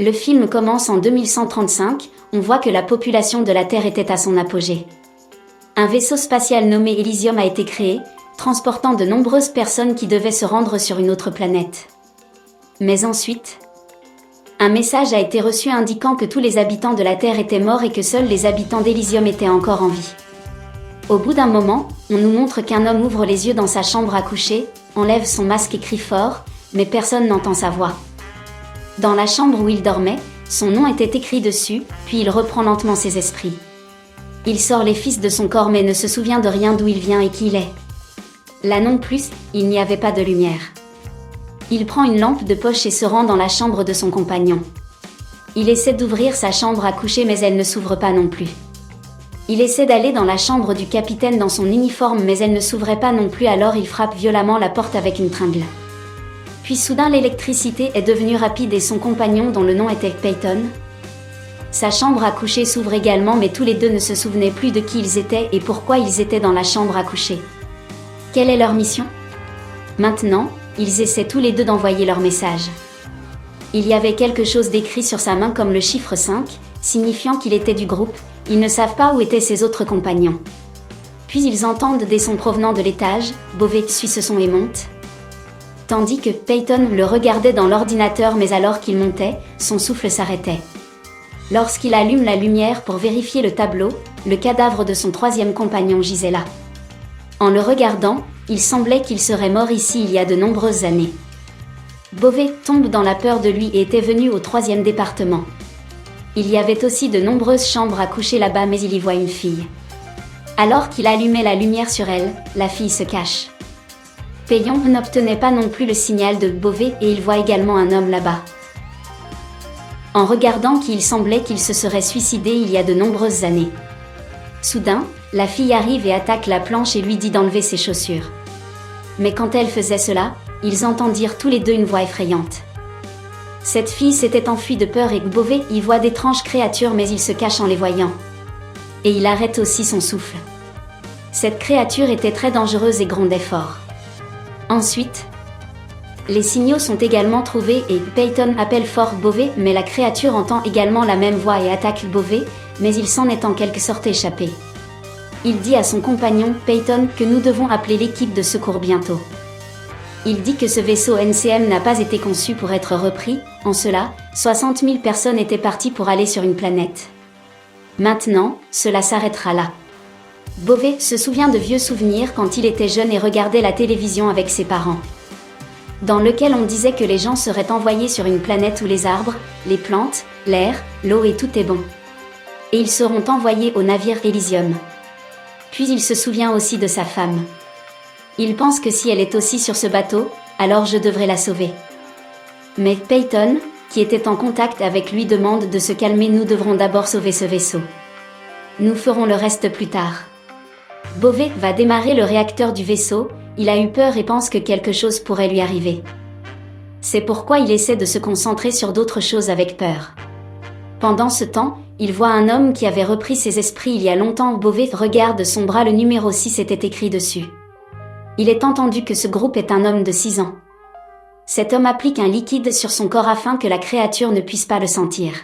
Le film commence en 2135, on voit que la population de la Terre était à son apogée. Un vaisseau spatial nommé Elysium a été créé, transportant de nombreuses personnes qui devaient se rendre sur une autre planète. Mais ensuite, un message a été reçu indiquant que tous les habitants de la Terre étaient morts et que seuls les habitants d'Elysium étaient encore en vie. Au bout d'un moment, on nous montre qu'un homme ouvre les yeux dans sa chambre à coucher, enlève son masque et crie fort, mais personne n'entend sa voix. Dans la chambre où il dormait, son nom était écrit dessus, puis il reprend lentement ses esprits. Il sort les fils de son corps mais ne se souvient de rien d'où il vient et qui il est. Là non plus, il n'y avait pas de lumière. Il prend une lampe de poche et se rend dans la chambre de son compagnon. Il essaie d'ouvrir sa chambre à coucher mais elle ne s'ouvre pas non plus. Il essaie d'aller dans la chambre du capitaine dans son uniforme mais elle ne s'ouvrait pas non plus, alors il frappe violemment la porte avec une tringle. Puis soudain l'électricité est devenue rapide et son compagnon, dont le nom était Peyton, sa chambre à coucher s'ouvre également mais tous les deux ne se souvenaient plus de qui ils étaient et pourquoi ils étaient dans la chambre à coucher. Quelle est leur mission? Maintenant, ils essaient tous les deux d'envoyer leur message. Il y avait quelque chose d'écrit sur sa main comme le chiffre 5, signifiant qu'il était du groupe. Ils ne savent pas où étaient ses autres compagnons. Puis ils entendent des sons provenant de l'étage. Beauvais suit ce son et monte. Tandis que Peyton le regardait dans l'ordinateur, mais alors qu'il montait, son souffle s'arrêtait. Lorsqu'il allume la lumière pour vérifier le tableau, le cadavre de son troisième compagnon gisait là. En le regardant, il semblait qu'il serait mort ici il y a de nombreuses années. Beauvais tombe dans la peur de lui et était venu au 3e département. Il y avait aussi de nombreuses chambres à coucher là-bas mais il y voit une fille. Alors qu'il allumait la lumière sur elle, la fille se cache. Payon n'obtenait pas non plus le signal de Beauvais et il voit également un homme là-bas. En regardant qui il semblait qu'il se serait suicidé il y a de nombreuses années. Soudain, la fille arrive et attaque la planche et lui dit d'enlever ses chaussures. Mais quand elle faisait cela, ils entendirent tous les deux une voix effrayante. Cette fille s'était enfuie de peur et Beauvais y voit d'étranges créatures mais il se cache en les voyant. Et il arrête aussi son souffle. Cette créature était très dangereuse et grondait fort. Ensuite, les signaux sont également trouvés et Peyton appelle fort Beauvais mais la créature entend également la même voix et attaque Beauvais, mais il s'en est en quelque sorte échappé. Il dit à son compagnon, Peyton, que nous devons appeler l'équipe de secours bientôt. Il dit que ce vaisseau NCM n'a pas été conçu pour être repris, en cela, 60 000 personnes étaient parties pour aller sur une planète. Maintenant, cela s'arrêtera là. Beauvais se souvient de vieux souvenirs quand il était jeune et regardait la télévision avec ses parents, dans lequel on disait que les gens seraient envoyés sur une planète où les arbres, les plantes, l'air, l'eau et tout est bon. Et ils seront envoyés au navire Elysium. Puis il se souvient aussi de sa femme. Il pense que si elle est aussi sur ce bateau, alors je devrais la sauver. Mais Peyton, qui était en contact avec lui, demande de se calmer, nous devrons d'abord sauver ce vaisseau. Nous ferons le reste plus tard. Beauvais va démarrer le réacteur du vaisseau, il a eu peur et pense que quelque chose pourrait lui arriver. C'est pourquoi il essaie de se concentrer sur d'autres choses avec peur. Pendant ce temps, il voit un homme qui avait repris ses esprits il y a longtemps. Beauvais regarde son bras, le numéro 6 était écrit dessus. Il est entendu que ce groupe est un homme de 6 ans. Cet homme applique un liquide sur son corps afin que la créature ne puisse pas le sentir.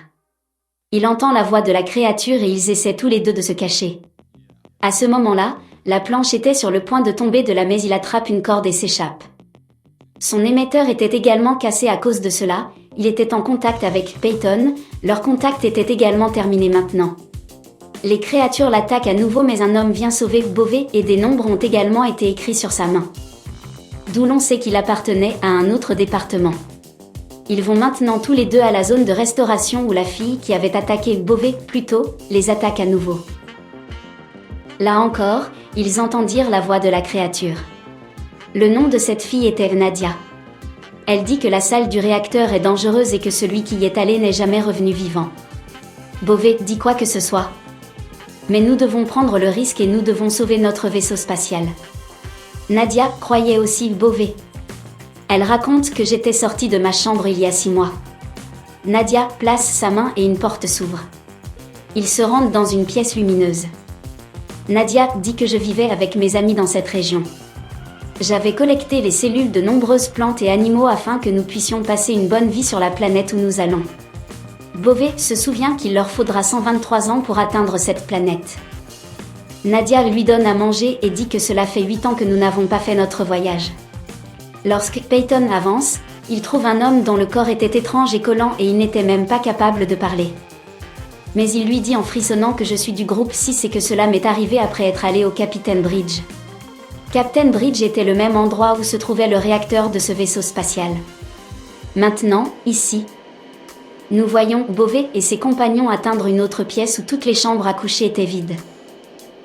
Il entend la voix de la créature et ils essaient tous les deux de se cacher. À ce moment-là, la planche était sur le point de tomber de là mais il attrape une corde et s'échappe. Son émetteur était également cassé à cause de cela, il était en contact avec Peyton, leur contact était également terminé maintenant. Les créatures l'attaquent à nouveau mais un homme vient sauver Beauvais et des nombres ont également été écrits sur sa main. D'où l'on sait qu'il appartenait à un autre département. Ils vont maintenant tous les deux à la zone de restauration où la fille qui avait attaqué Beauvais plus tôt les attaque à nouveau. Là encore, ils entendirent la voix de la créature. Le nom de cette fille était Nadia. Elle dit que la salle du réacteur est dangereuse et que celui qui y est allé n'est jamais revenu vivant. Beauvais dit quoi que ce soit. Mais nous devons prendre le risque et nous devons sauver notre vaisseau spatial. Nadia croyait aussi Beauvais. Elle raconte que j'étais sortie de ma chambre il y a 6 mois. Nadia place sa main et une porte s'ouvre. Ils se rendent dans une pièce lumineuse. Nadia dit que je vivais avec mes amis dans cette région. J'avais collecté les cellules de nombreuses plantes et animaux afin que nous puissions passer une bonne vie sur la planète où nous allons. Beauvais se souvient qu'il leur faudra 123 ans pour atteindre cette planète. Nadia lui donne à manger et dit que cela fait 8 ans que nous n'avons pas fait notre voyage. Lorsque Peyton avance, il trouve un homme dont le corps était étrange et collant et il n'était même pas capable de parler. Mais il lui dit en frissonnant que je suis du groupe 6 et que cela m'est arrivé après être allé au Captain Bridge. Captain Bridge était le même endroit où se trouvait le réacteur de ce vaisseau spatial. Maintenant, ici, nous voyons Beauvais et ses compagnons atteindre une autre pièce où toutes les chambres à coucher étaient vides.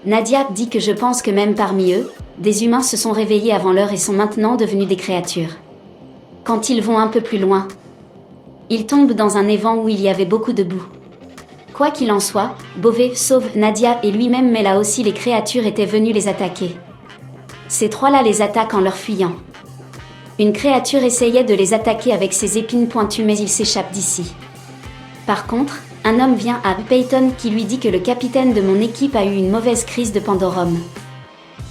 Nadia dit que je pense que même parmi eux, des humains se sont réveillés avant l'heure et sont maintenant devenus des créatures. Quand ils vont un peu plus loin, ils tombent dans un étang où il y avait beaucoup de boue. Quoi qu'il en soit, Beauvais sauve Nadia et lui-même, mais là aussi les créatures étaient venues les attaquer. Ces trois-là les attaquent en leur fuyant. Une créature essayait de les attaquer avec ses épines pointues mais ils s'échappent d'ici. Par contre, un homme vient à Peyton qui lui dit que le capitaine de mon équipe a eu une mauvaise crise de pandorum.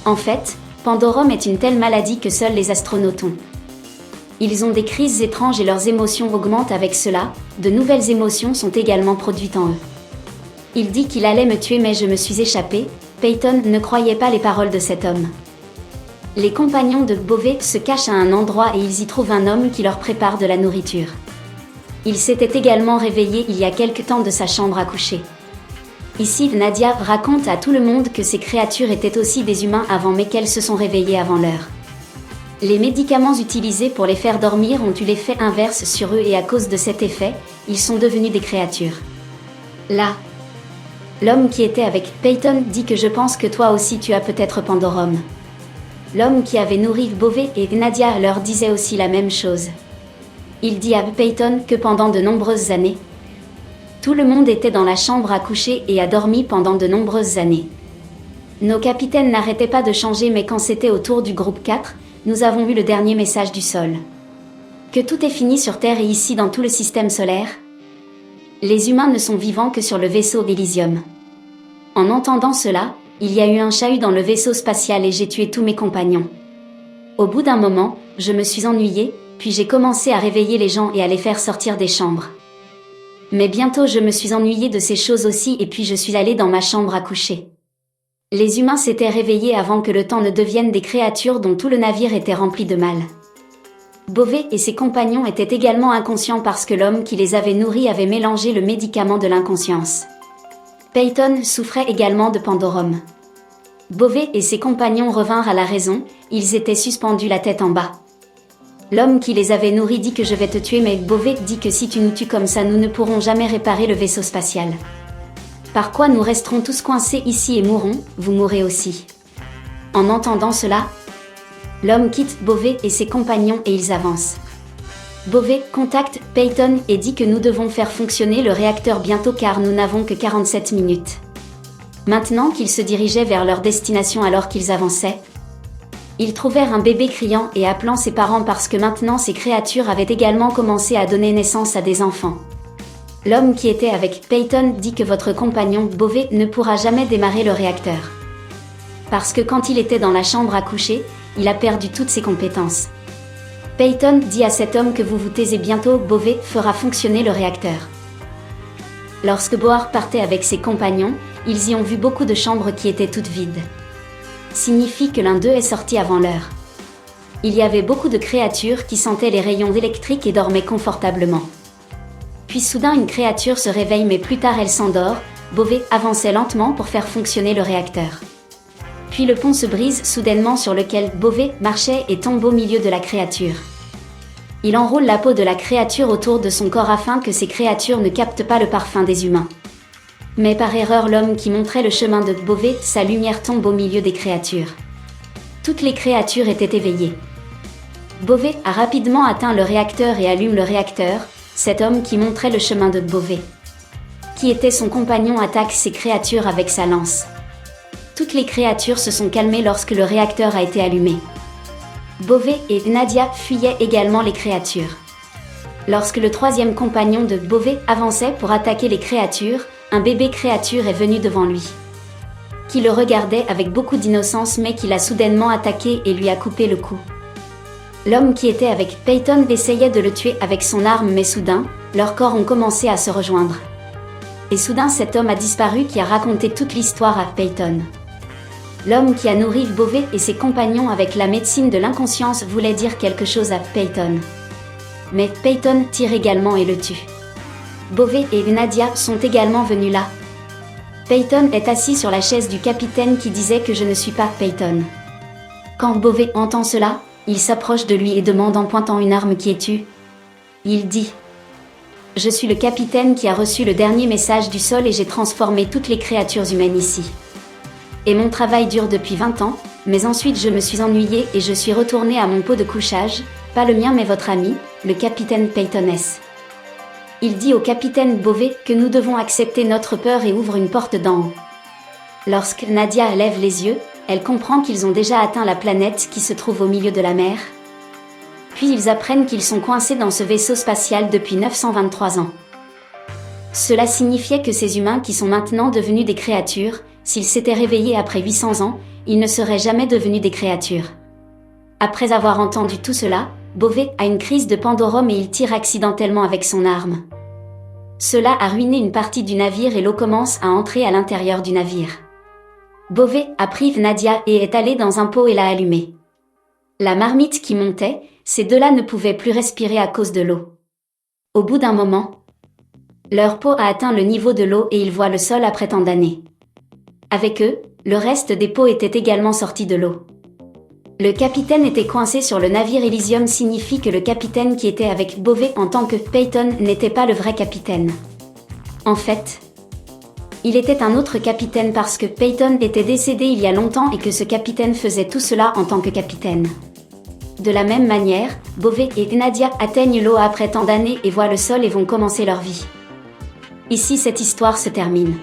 En fait, pandorum est une telle maladie que seuls les astronautes ont. Ils ont des crises étranges et leurs émotions augmentent avec cela, de nouvelles émotions sont également produites en eux. Il dit qu'il allait me tuer mais je me suis échappé. Peyton ne croyait pas les paroles de cet homme. Les compagnons de Beauvais se cachent à un endroit et ils y trouvent un homme qui leur prépare de la nourriture. Il s'était également réveillé il y a quelque temps de sa chambre à coucher. Ici, Nadia raconte à tout le monde que ces créatures étaient aussi des humains avant mais qu'elles se sont réveillées avant l'heure. Les médicaments utilisés pour les faire dormir ont eu l'effet inverse sur eux et à cause de cet effet, ils sont devenus des créatures. Là, l'homme qui était avec Peyton dit que je pense que toi aussi tu as peut-être pandorum. L'homme qui avait nourri Beauvais et Nadia leur disait aussi la même chose. Il dit à Peyton que pendant de nombreuses années, tout le monde était dans la chambre à coucher et a dormi pendant de nombreuses années. Nos capitaines n'arrêtaient pas de changer mais quand c'était au tour du groupe 4, nous avons eu le dernier message du sol. Que tout est fini sur Terre et ici dans tout le système solaire. Les humains ne sont vivants que sur le vaisseau Elysium. En entendant cela, il y a eu un chahut dans le vaisseau spatial et j'ai tué tous mes compagnons. Au bout d'un moment, je me suis ennuyée, puis j'ai commencé à réveiller les gens et à les faire sortir des chambres. Mais bientôt je me suis ennuyée de ces choses aussi et puis je suis allée dans ma chambre à coucher. Les humains s'étaient réveillés avant que le temps ne devienne des créatures dont tout le navire était rempli de mal. Beauvais et ses compagnons étaient également inconscients parce que l'homme qui les avait nourris avait mélangé le médicament de l'inconscience. Peyton souffrait également de pandorum. Beauvais et ses compagnons revinrent à la raison, ils étaient suspendus la tête en bas. L'homme qui les avait nourris dit que je vais te tuer mais Beauvais dit que si tu nous tues comme ça nous ne pourrons jamais réparer le vaisseau spatial. Par quoi nous resterons tous coincés ici et mourrons, vous mourrez aussi. En entendant cela, l'homme quitte Beauvais et ses compagnons et ils avancent. Beauvais contacte Peyton et dit que nous devons faire fonctionner le réacteur bientôt car nous n'avons que 47 minutes. Maintenant qu'ils se dirigeaient vers leur destination alors qu'ils avançaient, ils trouvèrent un bébé criant et appelant ses parents parce que maintenant ces créatures avaient également commencé à donner naissance à des enfants. L'homme qui était avec Peyton dit que votre compagnon Beauvais ne pourra jamais démarrer le réacteur. Parce que quand il était dans la chambre à coucher, il a perdu toutes ses compétences. Peyton dit à cet homme que vous vous taisez bientôt, Beauvais fera fonctionner le réacteur. Lorsque Boar partait avec ses compagnons, ils y ont vu beaucoup de chambres qui étaient toutes vides. Signifie que l'un d'eux est sorti avant l'heure. Il y avait beaucoup de créatures qui sentaient les rayons électriques et dormaient confortablement. Puis soudain une créature se réveille mais plus tard elle s'endort, Beauvais avançait lentement pour faire fonctionner le réacteur. Puis le pont se brise soudainement sur lequel Beauvais marchait et tombe au milieu de la créature. Il enroule la peau de la créature autour de son corps afin que ces créatures ne captent pas le parfum des humains. Mais par erreur l'homme qui montrait le chemin de Beauvais, sa lumière tombe au milieu des créatures. Toutes les créatures étaient éveillées. Beauvais a rapidement atteint le réacteur et allume le réacteur, cet homme qui montrait le chemin de Beauvais. Qui était son compagnon attaque ces créatures avec sa lance. Toutes les créatures se sont calmées lorsque le réacteur a été allumé. Beauvais et Nadia fuyaient également les créatures. Lorsque le troisième compagnon de Beauvais avançait pour attaquer les créatures, un bébé créature est venu devant lui. Qui le regardait avec beaucoup d'innocence mais qui l'a soudainement attaqué et lui a coupé le cou. L'homme qui était avec Peyton essayait de le tuer avec son arme, mais soudain, leurs corps ont commencé à se rejoindre. Et soudain cet homme a disparu qui a raconté toute l'histoire à Peyton. L'homme qui a nourri Beauvais et ses compagnons avec la médecine de l'inconscience voulait dire quelque chose à Peyton. Mais Peyton tire également et le tue. Beauvais et Nadia sont également venus là. Peyton est assis sur la chaise du capitaine qui disait que je ne suis pas Peyton. Quand Beauvais entend cela, il s'approche de lui et demande en pointant une arme: qui es-tu ? Il dit: je suis le capitaine qui a reçu le dernier message du sol et j'ai transformé toutes les créatures humaines ici. Et mon travail dure depuis 20 ans, mais ensuite je me suis ennuyé et je suis retourné à mon pot de couchage, pas le mien mais votre ami, le capitaine Peyton S. Il dit au capitaine Beauvais que nous devons accepter notre peur et ouvre une porte d'en haut. Lorsque Nadia lève les yeux, elle comprend qu'ils ont déjà atteint la planète qui se trouve au milieu de la mer. Puis ils apprennent qu'ils sont coincés dans ce vaisseau spatial depuis 923 ans. Cela signifiait que ces humains qui sont maintenant devenus des créatures, s'ils s'étaient réveillés après 800 ans, ils ne seraient jamais devenus des créatures. Après avoir entendu tout cela, Beauvais a une crise de pandorum et il tire accidentellement avec son arme. Cela a ruiné une partie du navire et l'eau commence à entrer à l'intérieur du navire. Beauvais a pris Nadia et est allé dans un pot et l'a allumée. La marmite qui montait, ces deux-là ne pouvaient plus respirer à cause de l'eau. Au bout d'un moment, leur peau a atteint le niveau de l'eau et ils voient le sol après tant d'années. Avec eux, le reste des peaux était également sorti de l'eau. Le capitaine était coincé sur le navire Elysium signifie que le capitaine qui était avec Beauvais en tant que Peyton n'était pas le vrai capitaine. En fait, il était un autre capitaine parce que Peyton était décédé il y a longtemps et que ce capitaine faisait tout cela en tant que capitaine. De la même manière, Beauvais et Nadia atteignent l'eau après tant d'années et voient le sol et vont commencer leur vie. Ici cette histoire se termine.